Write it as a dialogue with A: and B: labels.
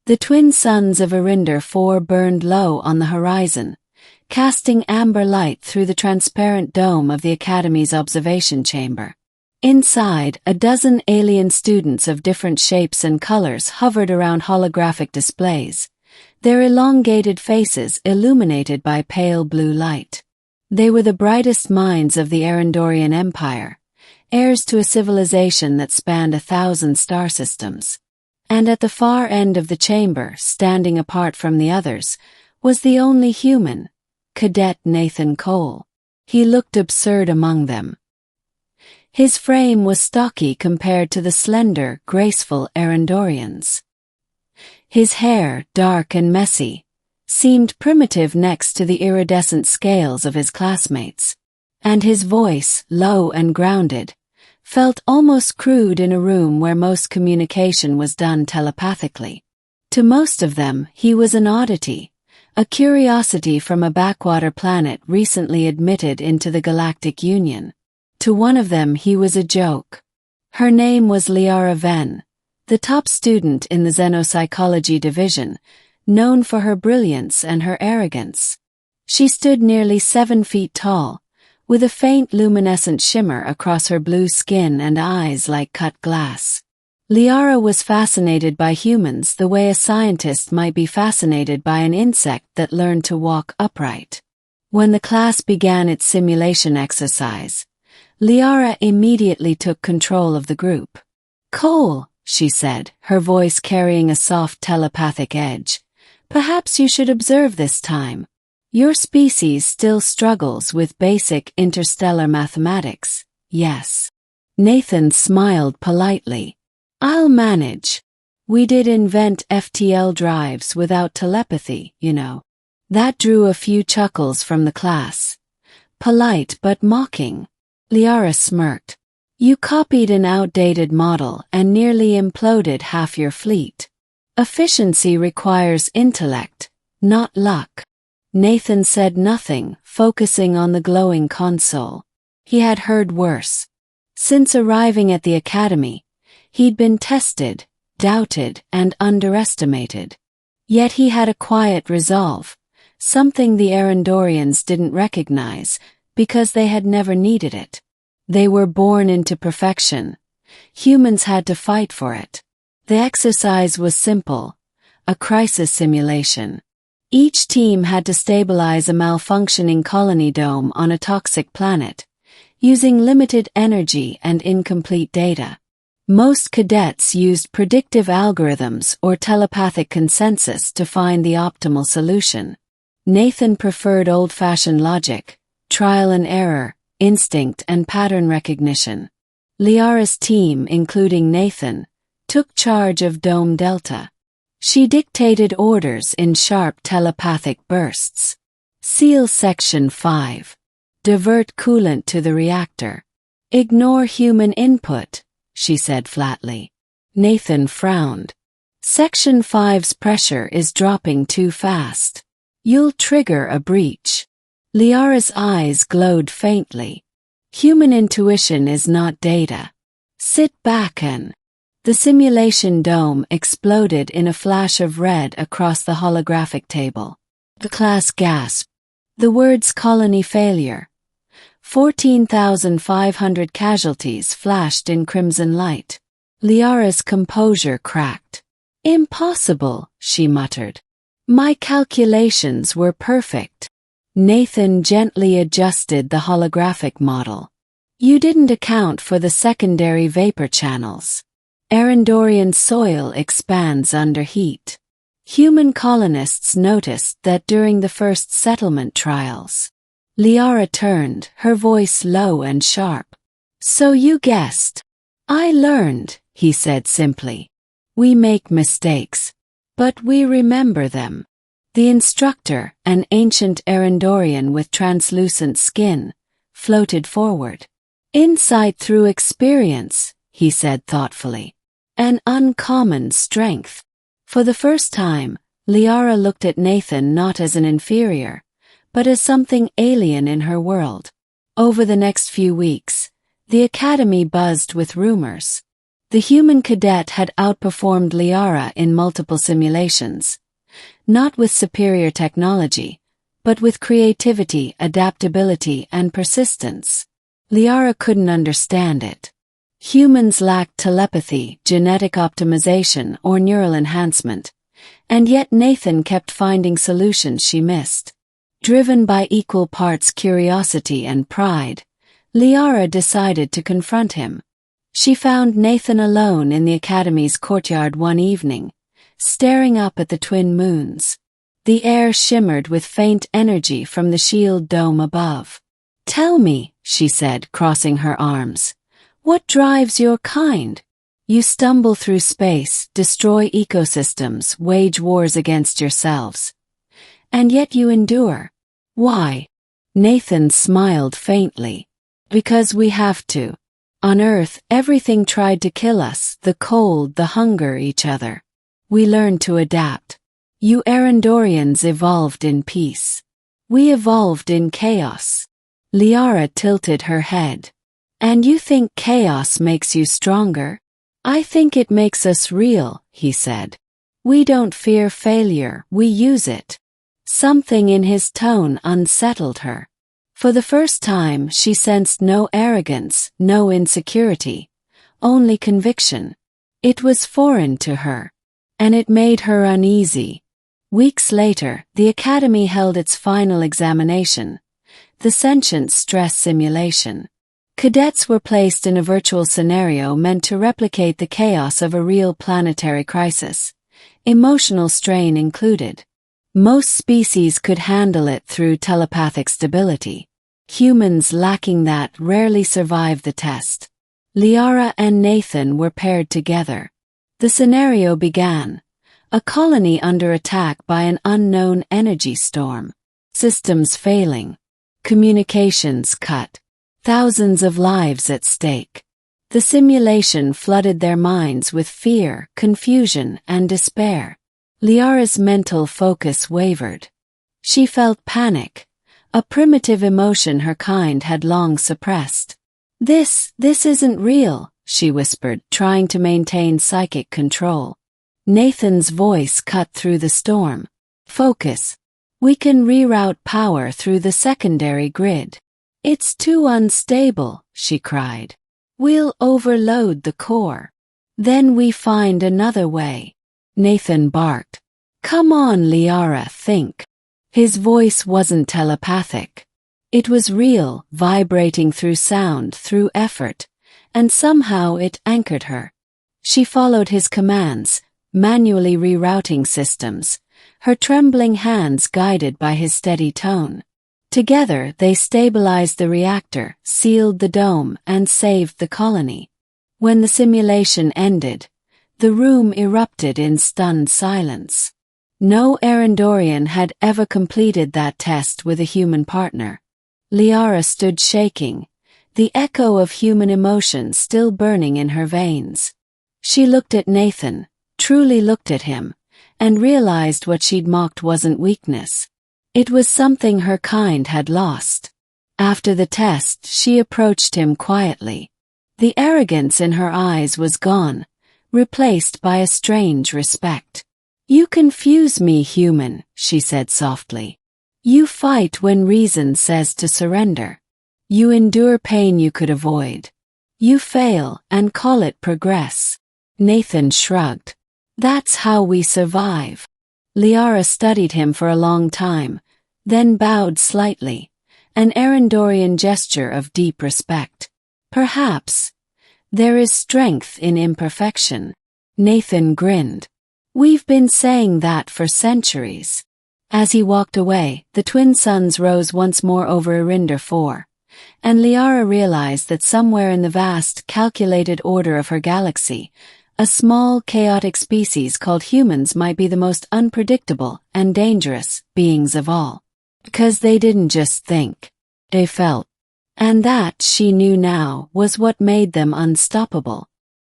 A: The twin suns of Arinder 4 burned low on the horizon, casting amber light through the transparent dome of the Academy's observation chamber. Inside, a dozen alien students of different shapes and colors hovered around holographic displays, their elongated faces illuminated by pale blue light. They were the brightest minds of the Arendorian Empire, heirs to a civilization that spanned 1,000 star systems. And at the far end of the chamber, standing apart from the others, was the only human, Cadet Nathan Cole. He looked absurd among them. His frame was stocky compared to the slender, graceful Arendorians. His hair, dark and messy, seemed primitive next to the iridescent scales of his classmates. And his voice, low and grounded, felt almost crude in a room where most communication was done telepathically. To most of them, he was an oddity, a curiosity from a backwater planet recently admitted into the Galactic Union. To one of them he was a joke. Her name was Liara Venn, the top student in the Xenopsychology division, known for her brilliance and her arrogance. She stood nearly 7 feet tall, with a faint luminescent shimmer across her blue skin and eyes like cut glass. Liara was fascinated by humans the way a scientist might be fascinated by an insect that learned to walk upright. When the class began its simulation exercise, Liara immediately took control of the group. "Cole," she said, her voice carrying a soft telepathic edge, "perhaps you should observe this time. Your species still struggles with basic interstellar mathematics, yes?" Nathan smiled politely. "I'll manage. We did invent FTL drives without telepathy, you know." That drew a few chuckles from the class. Polite but mocking. Liara smirked. "You copied an outdated model and nearly imploded half your fleet. Efficiency requires intellect, not luck." Nathan said nothing, focusing on the glowing console. He had heard worse. Since arriving at the Academy, he'd been tested, doubted, and underestimated. Yet he had a quiet resolve, something the Arendorians didn't recognize, because they had never needed it. They were born into perfection. Humans had to fight for it. The exercise was simple, a crisis simulation. Each team had to stabilize a malfunctioning colony dome on a toxic planet, using limited energy and incomplete data. Most cadets used predictive algorithms or telepathic consensus to find the optimal solution. Nathan preferred old-fashioned logic, trial and error, instinct and pattern recognition. Liara's team, including Nathan, took charge of Dome Delta. She dictated orders in sharp telepathic bursts. "Seal Section 5. Divert coolant to the reactor. Ignore human input," she said flatly. Nathan frowned. "Section 5's pressure is dropping too fast. You'll trigger a breach." Liara's eyes glowed faintly. "Human intuition is not data. Sit back and..." The simulation dome exploded in a flash of red across the holographic table. The class gasped. The words "colony failure." 14,500 casualties flashed in crimson light. Liara's composure cracked. "Impossible," she muttered. "My calculations were perfect." Nathan gently adjusted the holographic model. "You didn't account for the secondary vapor channels. Arendorian soil expands under heat. Human colonists noticed that during the first settlement trials." Liara turned, her voice low and sharp. "So you guessed." "I learned," he said simply. "We make mistakes, but we remember them." The instructor, an ancient Arendorian with translucent skin, floated forward. "Insight through experience," he said thoughtfully. "An uncommon strength." For the first time, Liara looked at Nathan not as an inferior, but as something alien in her world. Over the next few weeks, the Academy buzzed with rumors. The human cadet had outperformed Liara in multiple simulations. Not with superior technology, but with creativity, adaptability, and persistence. Liara couldn't understand it. Humans lacked telepathy, genetic optimization, or neural enhancement, and yet Nathan kept finding solutions she missed. Driven by equal parts curiosity and pride, Liara decided to confront him. She found Nathan alone in the Academy's courtyard one evening, staring up at the twin moons. The air shimmered with faint energy from the shield dome above. "Tell me," she said, crossing her arms, "what drives your kind? You stumble through space, destroy ecosystems, wage wars against yourselves. And yet you endure. Why?" Nathan smiled faintly. "Because we have to. On Earth, everything tried to kill us, the cold, the hunger, each other. We learned to adapt. You Arendorians evolved in peace. We evolved in chaos." Liara tilted her head. "And you think chaos makes you stronger? I think it makes us real," he said. "We don't fear failure, we use it." Something in his tone unsettled her. For the first time, she sensed no arrogance, no insecurity, only conviction. It was foreign to her, and it made her uneasy. Weeks later, the Academy held its final examination, the sentient stress simulation. Cadets were placed in a virtual scenario meant to replicate the chaos of a real planetary crisis, emotional strain included. Most species could handle it through telepathic stability. Humans lacking that rarely survived the test. Liara and Nathan were paired together. The scenario began. A colony under attack by an unknown energy storm. Systems failing. Communications cut. Thousands of lives at stake. The simulation flooded their minds with fear, confusion, and despair. Liara's mental focus wavered. She felt panic, a primitive emotion her kind had long suppressed. This isn't real," she whispered, trying to maintain psychic control. Nathan's voice cut through the storm. "Focus. We can reroute power through the secondary grid." "It's too unstable," she cried. "We'll overload the core. Then we find another way." Nathan barked. "Come on, Liara, think." His voice wasn't telepathic. It was real, vibrating through sound, through effort, and somehow it anchored her. She followed his commands, manually rerouting systems, her trembling hands guided by his steady tone. Together they stabilized the reactor, sealed the dome, and saved the colony. When the simulation ended, the room erupted in stunned silence. No Arendorian had ever completed that test with a human partner. Liara stood shaking, the echo of human emotion still burning in her veins. She looked at Nathan, truly looked at him, and realized what she'd mocked wasn't weakness. It was something her kind had lost. After the test, she approached him quietly. The arrogance in her eyes was gone, replaced by a strange respect. "You confuse me, human," she said softly. "You fight when reason says to surrender. You endure pain you could avoid. You fail and call it progress." Nathan shrugged. "That's how we survive." Liara studied him for a long time, then bowed slightly, an Arendorian gesture of deep respect. "Perhaps. There is strength in imperfection." Nathan grinned. "We've been saying that for centuries." As he walked away, the twin suns rose once more over Erinder 4, and Liara realized that somewhere in the vast, calculated order of her galaxy, a small, chaotic species called humans might be the most unpredictable and dangerous beings of all. Because they didn't just think, they felt. And that, she knew now, was what made them unstoppable.